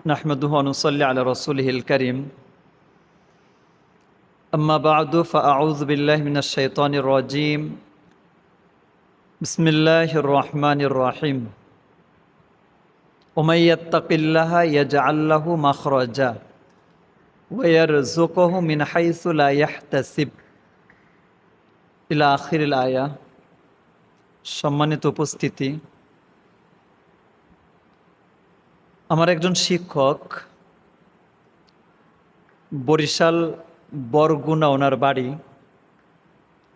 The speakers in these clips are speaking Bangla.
نحمده ونصلي على رسوله الكريم أما بعد فأعوذ بالله من الشيطان الرجيم بسم الله الرحمن الرحيم ومن يتق الله يجعل له مخرجا ويرزقه من حيث لا يحتسب إلى آخر الآية সম্মানিত উপস্থিতি, আমার একজন শিক্ষক বরিশাল বরগুনা, ওনার বাড়ি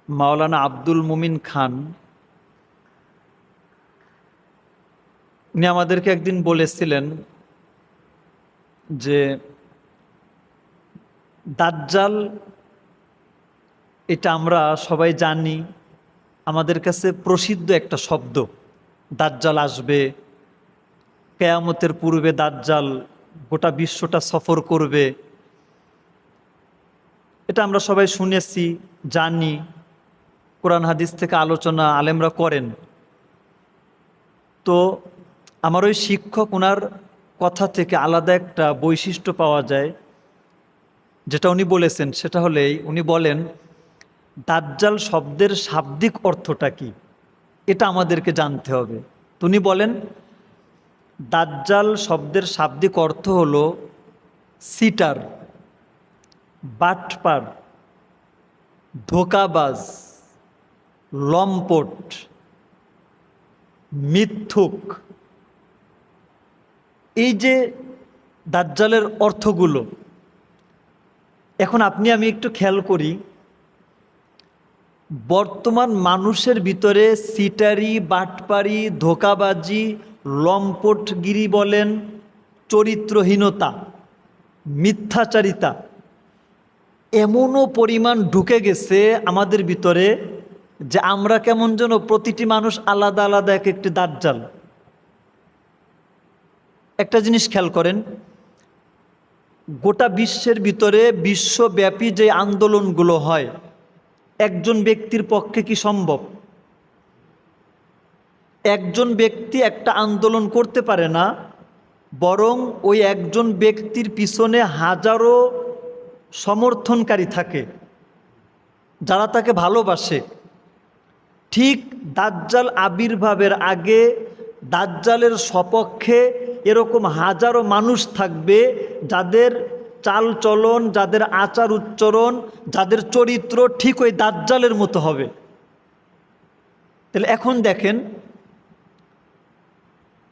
মাওলানা আব্দুল মুমিন খান। উনি আমাদেরকে একদিন বলেছিলেন যে দাজ্জাল এটা আমরা সবাই জানি, আমাদের কাছে প্রসিদ্ধ একটা শব্দ। দাজ্জাল আসবে, কিয়ামতের পূর্বে দাজ্জাল গোটা বিশ্বটা সফর করবে, এটা আমরা সবাই শুনেছি, জানি, কোরআন হাদিস থেকে আলোচনা আলেমরা করেন। তো আমার ওই শিক্ষক, ওনার কথা থেকে আলাদা একটা বৈশিষ্ট্য পাওয়া যায়, যেটা উনি বলেছেন সেটা হলেই উনি বলেন দাজ্জাল শব্দের শাব্দিক অর্থটা কি, এটা আমাদেরকে জানতে হবে। তো উনি বলেন দাজ্জাল শব্দের শাব্দিক অর্থ হলো সিটার, বাটপার, ধোঁকাবাজ, লম্পট, মিথ্যুক। এই যে দাজ্জালের অর্থগুলো, এখন আপনি আমি একটু খেয়াল করি, বর্তমান মানুষের ভিতরে সিটারি, বাটপারি, ধোঁকাবাজি, লম্পটগিরি বলেন, চরিত্রহীনতা, মিথ্যাচারিতা এমনও পরিমাণ ঢুকে গেছে আমাদের ভিতরে যে আমরা কেমন যেন প্রতিটি মানুষ আলাদা আলাদা এক একটি দাজ্জাল। একটা জিনিস খেয়াল করেন, গোটা বিশ্বের ভিতরে বিশ্বব্যাপী যে আন্দোলনগুলো হয়, একজন ব্যক্তির পক্ষে কি সম্ভব? একজন ব্যক্তি একটা আন্দোলন করতে পারে না, বরং ওই একজন ব্যক্তির পিছনে হাজারো সমর্থনকারী থাকে যারা তাকে ভালোবাসে। ঠিক দাজ্জাল আবির্ভাবের আগে দাজ্জালের সপক্ষে এরকম হাজারো মানুষ থাকবে যাদের চাল চলন, যাদের আচার উচ্চারণ, যাদের চরিত্র ঠিক ওই দাজ্জালের মতো হবে। তাহলে এখন দেখেন,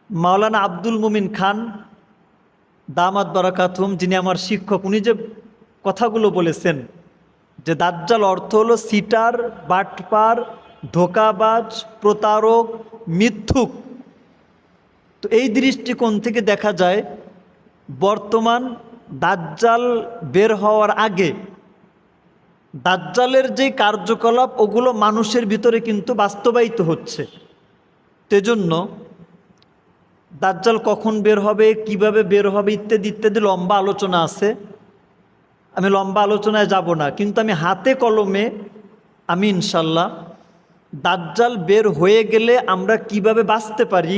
মাওলানা আব্দুল মুমিন খান দামাত বারাকাতুহুম, যিনি আমার শিক্ষক, উনি যে কথাগুলো বলেছেন যে দাজ্জাল অর্থ হলো সিটার, বাটপার, ধোঁকাবাজ, প্রতারক, মিথ্যুক। তো এই দৃষ্টিকোণ থেকে দেখা যায় বর্তমান দাজ্জাল বের হওয়ার আগে দাজ্জালের যে কার্যকলাপ ওগুলো মানুষের ভিতরে কিন্তু বাস্তবায়িত হচ্ছে। সেজন্য দাজ্জাল কখন বের হবে, কিভাবে বের হবে, ইত্যাদি ইত্যাদি লম্বা আলোচনা আছে। আমি লম্বা আলোচনায় যাব না, কিন্তু আমি হাতে কলমে আমি ইনশাল্লাহ দাজ্জাল বের হয়ে গেলে আমরা কিভাবে বাঁচতে পারি,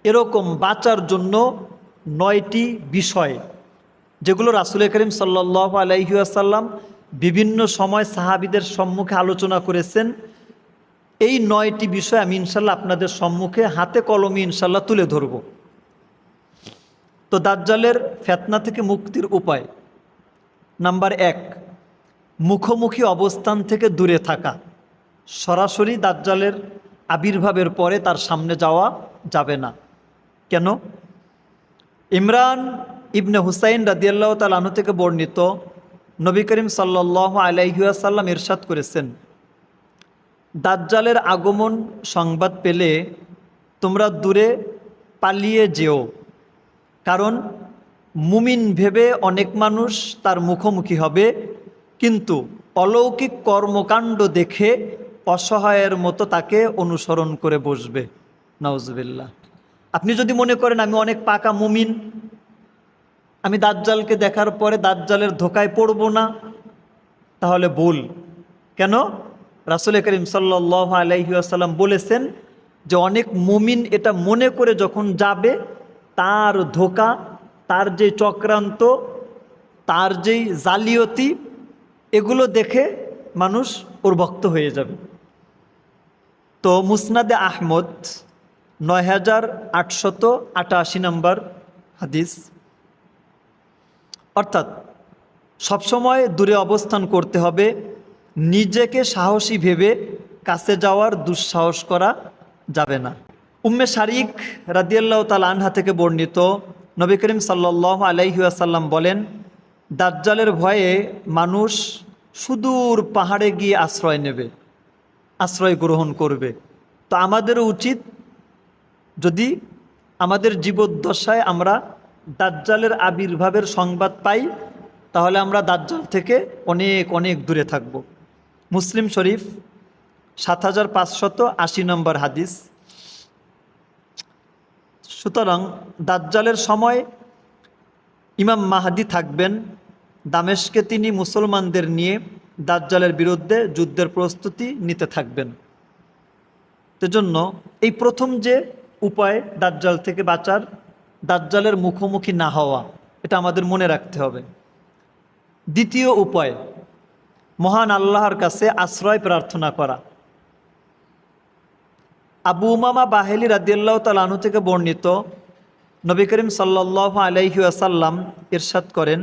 এরকম বাঁচার জন্য 9টি বিষয়, যেগুলো রাসূল করিম সাল্লাল্লাহু আলাইহি ওয়াসাল্লাম বিভিন্ন সময় সাহাবীদের সম্মুখে আলোচনা করেছেন। এই 9টি বিষয় আমি ইনশাল্লাহ আপনাদের সম্মুখে হাতে কলমে ইনশাল্লাহ তুলে ধরব। তো দাজ্জালের ফিতনা থেকে মুক্তির উপায়, নাম্বার 1, মুখোমুখি অবস্থান থেকে দূরে থাকা। সরাসরি দাজ্জালের আবির্ভাবের পরে তার সামনে যাওয়া যাবে না। কেন? ইমরান ইবনে হুসাইন রাদিয়াল্লাহু তাআলা আনহু থেকে বর্ণিত, নবী করিম সাল্লাল্লাহু আলাইহি ওয়াসাল্লাম ইরশাদ করেছেন, দাজ্জালের আগমন সংবাদ পেলে তোমরা দূরে পালিয়ে যেও, কারণ মুমিন ভেবে অনেক মানুষ তার মুখোমুখি হবে, কিন্তু অলৌকিক কর্মকাণ্ড দেখে অসহায়ের মতো তাকে অনুসরণ করে বসবে। নাউজুবিল্লাহ। আপনি যদি মনে করেন আমি অনেক পাকা মুমিন, আমি দাজ্জালকে দেখার পরে দাজ্জালের ধোকায় পড়ব না, তাহলে ভুল। কেন? রাসূল করিম সাল্লাল্লাহু আলাইহি ওয়াসাল্লাম বলেছেন যে অনেক মুমিন এটা মনে করে যখন যাবে, তার ধোঁকা, তার যে চক্রান্ত, তার যেই জালিয়াতি, এগুলো দেখে মানুষ ওর ভক্ত হয়ে যাবে। তো মুসনাদে আহমদ ৯,৮৮৮ নম্বর হাদিস, অর্থাৎ সবসময় দূরে অবস্থান করতে হবে, নিজেকে সাহসী ভেবে কাছে যাওয়ার দুঃসাহস করা যাবে না। উম্মে শারিক রাদিয়াল্লাহু তাআলা আনহা থেকে বর্ণিত, নবী করিম সাল্লাল্লাহু আলাইহি ওয়াসাল্লাম বলেন, দাজ্জালের ভয়ে মানুষ সুদূর পাহাড়ে গিয়ে আশ্রয় নেবে, আশ্রয় গ্রহণ করবে। তো আমাদেরও উচিত, যদি আমাদের জীবদ্দশায় আমরা দাজ্জালের আবির্ভাবের সংবাদ পাই, তাহলে আমরা দাজ্জাল থেকে অনেক অনেক দূরে থাকব। মুসলিম শরীফ ৭,৫৮০ নম্বর হাদিস। সুতরাং দাজ্জালের সময় ইমাম মাহদি থাকবেন, দামেশকে তিনি মুসলমানদের নিয়ে দাজ্জালের বিরুদ্ধে যুদ্ধের প্রস্তুতি নিতে থাকবেন। সেজন্য এই প্রথম যে উপায় দাজ্জাল থেকে বাঁচার, দাজ্জালের মুখোমুখি না হওয়া, এটা আমাদের মনে রাখতে হবে। দ্বিতীয় উপায়, মহান আল্লাহর কাছে আশ্রয় প্রার্থনা করা। আবু উমামা বাহিলি রাদিয়াল্লাহু তাআলা আনহু থেকে বর্ণিত, নবী করিম সাল্লাল্লাহু আলাইহি ওয়াসাল্লাম ইরশাদ করেন,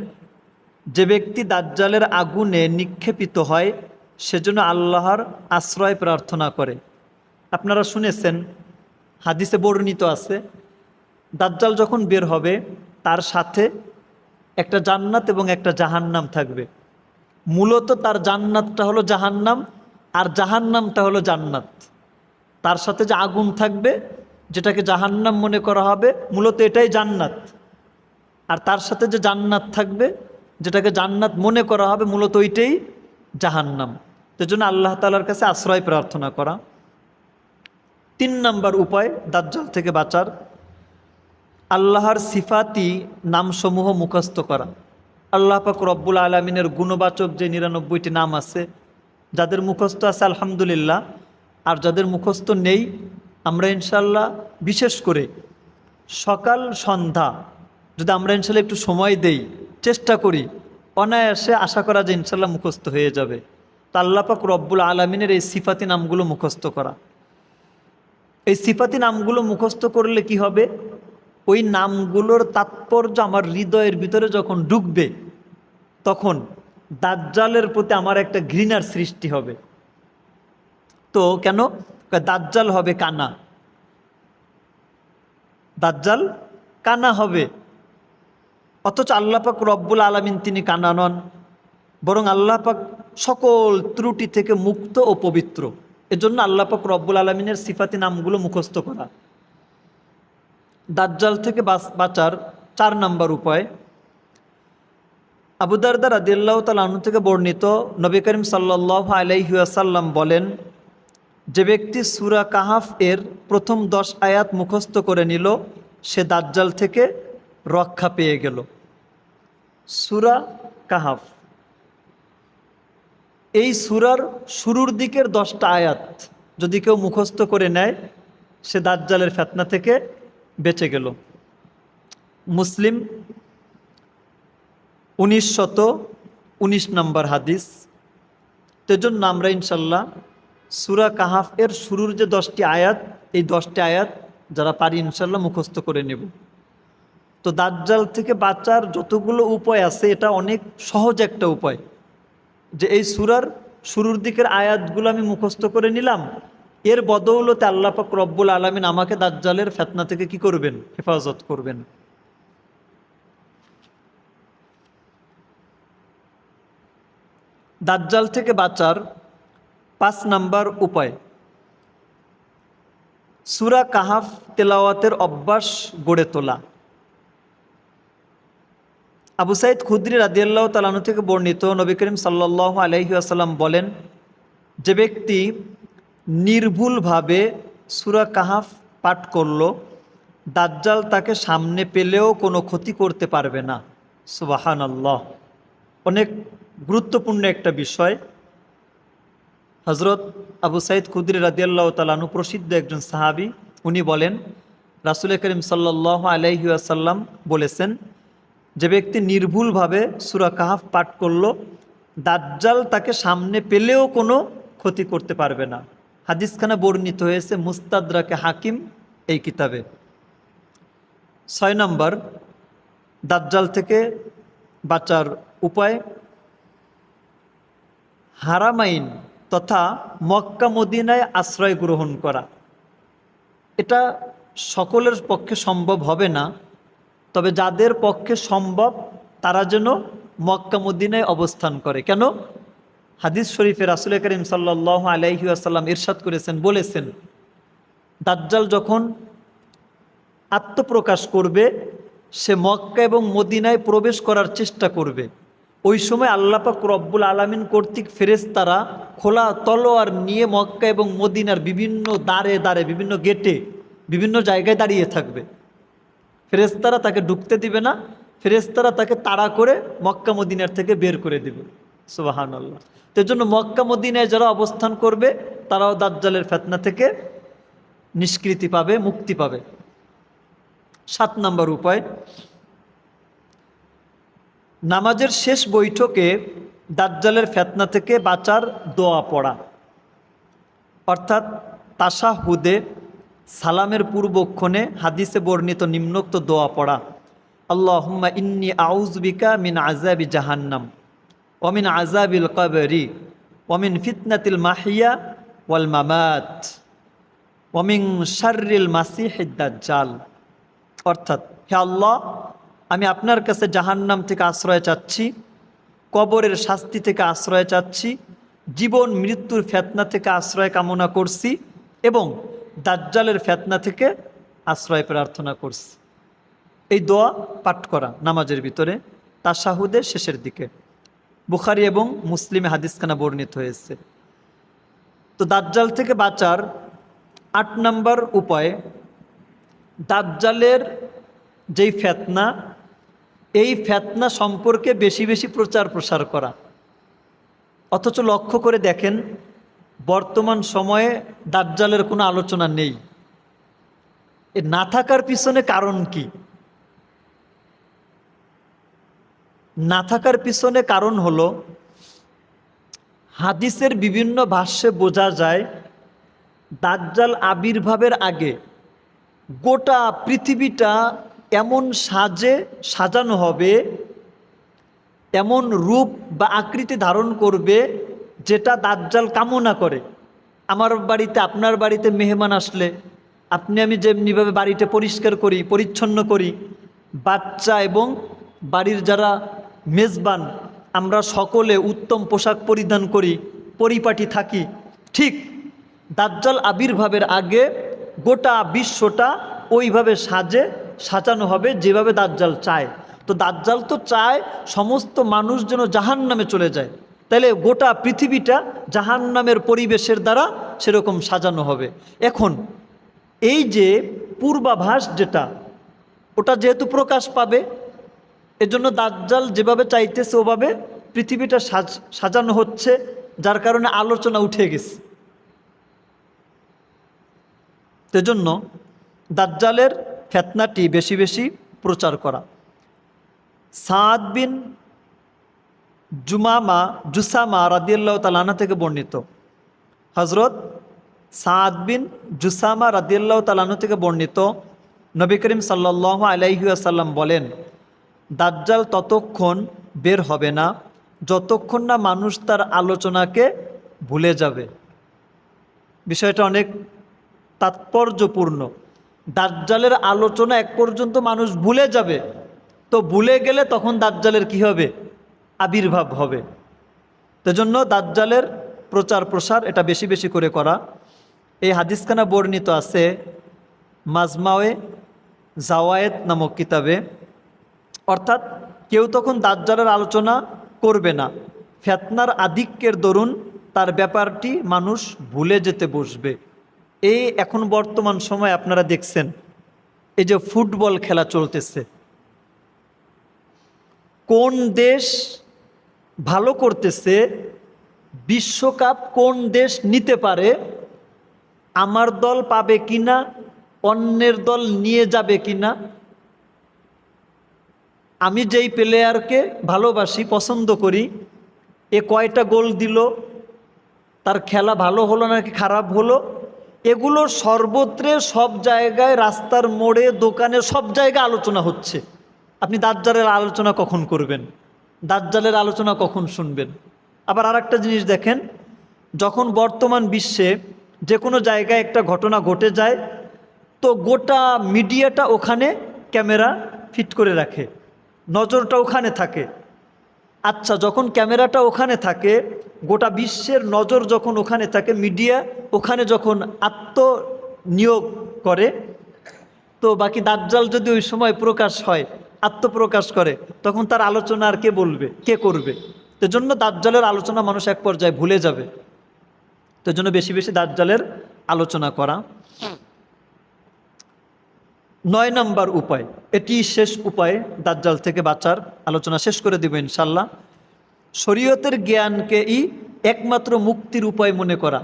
যে ব্যক্তি দাজ্জালের আগুনে নিক্ষেপিত হয় সেজন্য আল্লাহর আশ্রয় প্রার্থনা করে। আপনারা শুনেছেন, হাদিসে বর্ণিত আছে, দাজ্জাল যখন বের হবে তার সাথে একটা জান্নাত এবং একটা জাহান্নাম থাকবে। মূলত তার জান্নাতটা হলো জাহান্নাম, আর জাহান্নামটা হলো জান্নাত। তার সাথে যে আগুন থাকবে, যেটাকে জাহান্নাম মনে করা হবে, মূলত এটাই জান্নাত। আর তার সাথে যে জান্নাত থাকবে, যেটাকে জান্নাত মনে করা হবে, মূলত ওইটাই জাহান্নাম। সেজন্য আল্লাহ তাআলার কাছে আশ্রয় প্রার্থনা করা। ৩ নম্বর উপায় দাজ্জাল থেকে বাঁচার, আল্লাহর সিফাতি নামসমূহ মুখস্থ করা। আল্লাহ পাক রব্বুল আলামিনের গুণবাচক যে ৯৯টি নাম আছে, যাদের মুখস্থ আছে আলহামদুলিল্লাহ, আর যাদের মুখস্থ নেই, আমরা ইনশাল্লাহ বিশেষ করে সকাল সন্ধ্যা যদি আমরা ইনশাল্লাহ একটু সময় দেই, চেষ্টা করি, অনায়াসে আশা করা যে ইনশাল্লাহ মুখস্থ হয়ে যাবে। তো আল্লাহ পাক রব্বুল আলামিনের এই সিফাতি নামগুলো মুখস্থ করা। এই সিফাতি নামগুলো মুখস্থ করলে কি হবে, ওই নামগুলোর তাৎপর্য আমার হৃদয়ের ভিতরে যখন ঢুকবে, তখন দাজ্জালের প্রতি আমার একটা ঘৃণার সৃষ্টি হবে। তো কেন? দাজ্জাল হবে কানা, দাজ্জাল কানা হবে। অথচ আল্লাহ পাক রব্বুল আলামিন তিনি কানা নন, বরং আল্লাহ পাক সকল ত্রুটি থেকে মুক্ত ও পবিত্র। এজন্য আল্লাহ পাক রব্বুল আলামিনের সিফাতি নামগুলো মুখস্থ করা। দাজ্জাল থেকে বাঁচার ৪ নম্বর উপায়, আবু দারদা রাদিয়াল্লাহু তাআলা আনহু থেকে বর্ণিত, নবী করিম সাল্লাল্লাহু আলাইহি ওয়াসাল্লাম বলেন, যে ব্যক্তি সূরা কাহাফ এর প্রথম 10 আয়াত মুখস্থ করে নিল, সে দাজ্জাল থেকে রক্ষা পেয়ে গেল। সূরা কাহাফ, এই সূরার শুরুর দিকের 10টা আয়াত যদি কেউ মুখস্থ করে নেয়, সে দাজ্জালের ফিতনা থেকে বেঁচে গেল। মুসলিম 1919 নম্বর হাদিস। তেজন্য আমরা ইনশাল্লাহ সূরা কাহাফ এর শুরুর যে 10টি আয়াত, এই 10টি আয়াত যারা পারি ইনশাল্লাহ মুখস্থ করে নেব। তো দাজ্জাল থেকে বাঁচার যতগুলো উপায় আছে, এটা অনেক সহজ একটা উপায়, যে এই সূরার শুরুর দিকের আয়াতগুলো আমি মুখস্থ করে নিলাম, এর বদৌলতে আল্লাহ পাক রব্বুল আলামিন আমাকে দাজ্জালের ফিতনা থেকে কি করবেন? হেফাজত করবেন। দাজ্জাল থেকে বাঁচার 5 নম্বর উপায়, সূরা কাহাফ তেলাওয়াতের অভ্যাস গড়ে তোলা। আবু সাঈদ খুদরি রাদিয়াল্লাহু তাআলা আনহু থেকে বর্ণিত, নবী করিম সাল্লাল্লাহু আলাইহি ওয়াসাল্লাম বলেন, যে ব্যক্তি নির্ভুলভাবে সূরা কাহাফ পাঠ করল, দাজ্জাল তাকে সামনে পেলেও কোনো ক্ষতি করতে পারবে না। সুবহানাল্লাহ। অনেক গুরুত্বপূর্ণ একটা বিষয়। হযরত আবু সাঈদ খুদরি রাদিয়াল্লাহু তাআলা আনহু প্রসিদ্ধ একজন সাহাবী, উনি বলেন, রাসূল করিম সাল্লাল্লাহু আলাইহি ওয়াসাল্লাম বলেছেন, যে ব্যক্তি নির্ভুলভাবে সূরা কাহাফ পাঠ করলো, দাজ্জাল তাকে সামনে পেলেও কোনো ক্ষতি করতে পারবে না। হাদিসখানা বর্ণিত হয়েছে মুস্তাদরাকে হাকিম এই কিতাবে। 6 নম্বর, দাজ্জাল থেকে বাঁচার উপায়, হারামাইন তথা মক্কা মদিনায় আশ্রয় গ্রহণ করা। এটা সকলের পক্ষে সম্ভব হবে না, তবে যাদের পক্ষে সম্ভব তারা যেন মক্কা মদিনায় অবস্থান করে। কেন? হাদিস শরীফে রাসূল করিম সাল্লাল্লাহু আলাইহি ওয়াসাল্লাম ইরশাদ করেছেন, বলেছেন, দাজ্জাল যখন আত্মপ্রকাশ করবে সে মক্কা এবং মদিনায় প্রবেশ করার চেষ্টা করবে। ওই সময় আল্লাহ পাক রব্বুল আলামিন কর্তৃক ফেরেশতারা খোলা তলোয়ার নিয়ে মক্কা এবং মদিনার বিভিন্ন দ্বারে দ্বারে, বিভিন্ন গেটে, বিভিন্ন জায়গায় দাঁড়িয়ে থাকবে। ফেরেশতারা তাকে ঢুকতে দিবে না, ফেরেশতারা তাকে তাড়া করে মক্কা মদিনার থেকে বের করে দিবে। সুবহানাল্লাহ। তো জন্য মক্কা মদিনায় যারা অবস্থান করবে তারাও দাজ্জালের ফিতনা থেকে নিষ্কৃতি পাবে, মুক্তি পাবে। 7 নম্বর উপায়, নামাজের শেষ বৈঠকে দাজ্জালের ফিতনা থেকে বাঁচার দোয়া পড়া, অর্থাৎ তাশাহুদে সালামের পূর্বক্ষণে হাদিসে বর্ণিত নিম্নোক্ত দোয়া পড়া, আল্লাহুম্মা ইন্নী আউযু বিকা মিন আযাবি জাহান্নাম ওয়া মিন আযাবিল কবরি ওয়া মিন ফিতনাতিল মাহিয়া ওয়াল মামাত ওয়া মিন শাররিল মাসিহিদ দাজ্জাল। অর্থাৎ, হে আল্লাহ, আমি আপনার কাছে জাহান্নাম থেকে আশ্রয় চাচ্ছি, কবরের শাস্তি থেকে আশ্রয় চাচ্ছি, জীবন মৃত্যুর ফিতনা থেকে আশ্রয় কামনা করছি এবং দাজ্জালের ফিতনা থেকে আশ্রয় প্রার্থনা করছি। এই দোয়া পাঠ করা নামাজের ভিতরে তাশাহুদের শেষের দিকে। বুখারী এবং মুসলিমে হাদিসখানা বর্ণিত হয়েছে। তো দাজ্জাল থেকে বাঁচার 8 নম্বর উপায়, দাজ্জালের যেই ফিতনা, এই ফিতনা সম্পর্কে বেশি বেশি প্রচার প্রসার করা। অথচ লক্ষ্য করে দেখেন, বর্তমান সময়ে দাজ্জালের কোনো আলোচনা নেই। এ না থাকার পিছনে কারণ কি? না থাকার পিছনে কারণ হলো, হাদিসের বিভিন্ন ভাষ্যে বোঝা যায় দাজ্জাল আবির্ভাবের আগে গোটা পৃথিবীটা এমন সাজানো হবে, এমন রূপ বা আকৃতি ধারণ করবে যেটা দাজ্জাল কামনা করে। আমার বাড়িতে, আপনার বাড়িতে মেহমান আসলে আপনি আমি যেমনিভাবে বাড়িতে পরিষ্কার করি, পরিচ্ছন্ন করি, বাচ্চা এবং বাড়ির যারা মেজবান আমরা সকলে উত্তম পোশাক পরিধান করি, পরিপাটি থাকি, ঠিক দাজ্জাল আবির্ভাবের আগে গোটা বিশ্বটা ওইভাবে সাজানো হবে যেভাবে দাজ্জাল চায়। তো দাজ্জাল তো চায় সমস্ত মানুষ যেন জাহান্নামে চলে যায়, তাহলে গোটা পৃথিবীটা জাহান্নামের পরিবেশের দ্বারা সেরকম সাজানো হবে। এখন এই যে পূর্বাভাস যেটা, ওটা যেহেতু প্রকাশ পাবে, এজন্য দাজ্জাল যেভাবে চাইতেছে ওভাবে পৃথিবীটা সাজানো হচ্ছে, যার কারণে আলোচনা উঠে গেছে। সেজন্য দাজ্জালের ফিতনাটি বেশি বেশি প্রচার করা। সাদ বিন জুসামা রাদিয়াল্লাহু তাআলা আনহু থেকে বর্ণিত, হযরত সাদ বিন জুসামা রাদিয়াল্লাহু তাআলা আনহু থেকে বর্ণিত, নবী করিম সাল্লাল্লাহু আলাইহি ওয়াসাল্লাম বলেন, দাজ্জাল ততক্ষণ বের হবে না যতক্ষণ না মানুষ তার আলোচনাকে ভুলে যাবে। বিষয়টা অনেক তাৎপর্যপূর্ণ। দাজ্জালের আলোচনা এক পর্যন্ত মানুষ ভুলে যাবে, তো ভুলে গেলে তখন দাজ্জালের কি হবে? আবির্ভাব হবে। সেজন্য দাজ্জালের প্রচার প্রসার এটা বেশি বেশি করে করা। এই হাদিসখানা বর্ণিত আছে মাজমায়ে জাওয়ায়েদ নামক কিতাবে। অর্থাৎ কেউ তখন দাজ্জালের আলোচনা করবে না, ফিতনার আধিক্যের দরুন তার ব্যাপারটি মানুষ ভুলে যেতে বসবে। এই এখন বর্তমান সময় আপনারা দেখছেন, এই যে ফুটবল খেলা চলতেছে, কোন দেশ ভালো করতেছে, বিশ্বকাপ কোন দেশ নিতে পারে, আমার দল পাবে কিনা, অন্যের দল নিয়ে যাবে কিনা, আমি যেই প্লেয়ারকে ভালোবাসি, পছন্দ করি, এ কয়টা গোল দিল, তার খেলা ভালো হলো নাকি খারাপ হলো, এগুলো সর্বত্রে সব জায়গায়, রাস্তার মোড়ে, দোকানে, সব জায়গায় আলোচনা হচ্ছে। আপনি দাজ্জালের আলোচনা কখন করবেন? দাজ্জালের আলোচনা কখন শুনবেন? আবার আরেকটা জিনিস দেখেন, যখন বর্তমান বিশ্বে যে কোনো জায়গায় একটা ঘটনা ঘটে যায়, তো গোটা মিডিয়াটা ওখানে ক্যামেরা ফিট করে রাখে, নজরটা ওখানে থাকে। আচ্ছা, যখন ক্যামেরাটা ওখানে থাকে, গোটা বিশ্বের নজর যখন ওখানে থাকে, মিডিয়া ওখানে যখন আত্মনিয়োগ করে, তো বাকি দাজ্জাল যদি ওই সময় প্রকাশ হয়, আত্মপ্রকাশ করে, তখন তার আলোচনা আর কে বলবে, কে করবে? তো জন্য দাজ্জালের আলোচনা মানুষ এক পর্যায়ে ভুলে যাবে। তো জন্য বেশি বেশি দাজ্জালের আলোচনা করা। 9 নম্বর উপায়, এটি শেষ উপায় দাজ্জাল থেকে বাঁচার, আলোচনা শেষ করে দিব ইনশাল্লাহ। শরীয়তের জ্ঞানকেই একমাত্র মুক্তির উপায় মনে করা।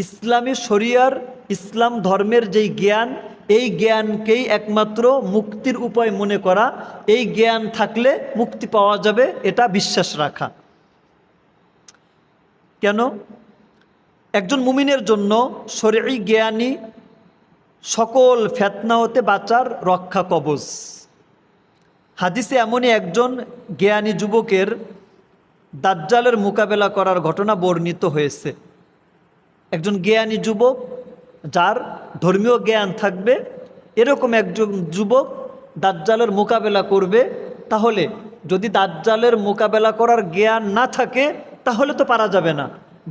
ইসলামী শরিয়ার, ইসলাম ধর্মের যেই জ্ঞান, এই জ্ঞানকেই একমাত্র মুক্তির উপায় মনে করা। এই জ্ঞান থাকলে মুক্তি পাওয়া যাবে, এটা বিশ্বাস রাখা। কেন? একজন মুমিনের জন্য শরঈ জ্ঞানী সকল ফিতনা হতে বাঁচার রক্ষা কবচ। হাদিসে এমনই একজন জ্ঞানী যুবকের দাজ্জালের মোকাবেলা করার ঘটনা বর্ণিত হয়েছে। একজন জ্ঞানী যুবক, যার ধর্মীয় জ্ঞান থাকবে, এরকম একজন যুবক দাজ্জালের মোকাবেলা করবে। তাহলে যদি দাজ্জালের মোকাবেলা করার জ্ঞান না থাকে, তাহলে তো পারা যাবে না।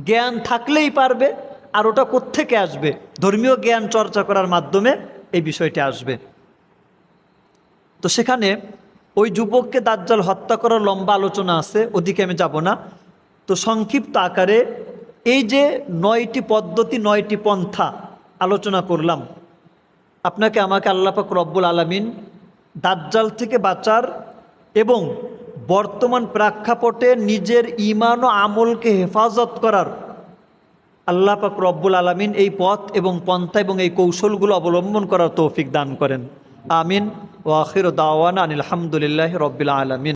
জ্ঞান থাকলেই পারবে। আর ওটা কোত্থেকে আসবে? ধর্মীয় জ্ঞান চর্চা করার মাধ্যমে এই বিষয়টি আসবে। তো সেখানে ওই যুবককে দাজ্জাল হত্যা করার লম্বা আলোচনা আছে, ওদিকে আমি যাব না। তো সংক্ষিপ্ত আকারে এই যে 9টি পদ্ধতি, 9টি পন্থা আলোচনা করলাম, আপনাকে আমাকে আল্লাহ পাক রব্বুল আলামিন দাজ্জাল থেকে বাঁচার এবং বর্তমান প্রেক্ষাপটে নিজের ঈমান ও আমলকে হেফাজত করার আল্লাহ পাক রব্বুল আলামিন এই পথ এবং পন্থা এবং এই কৌশলগুলো অবলম্বন করার তৌফিক দান করেন। আমিন। ওয়া আখিরু দাওয়ানা আনিল হামদুলিল্লাহি রব্বিল আলামিন।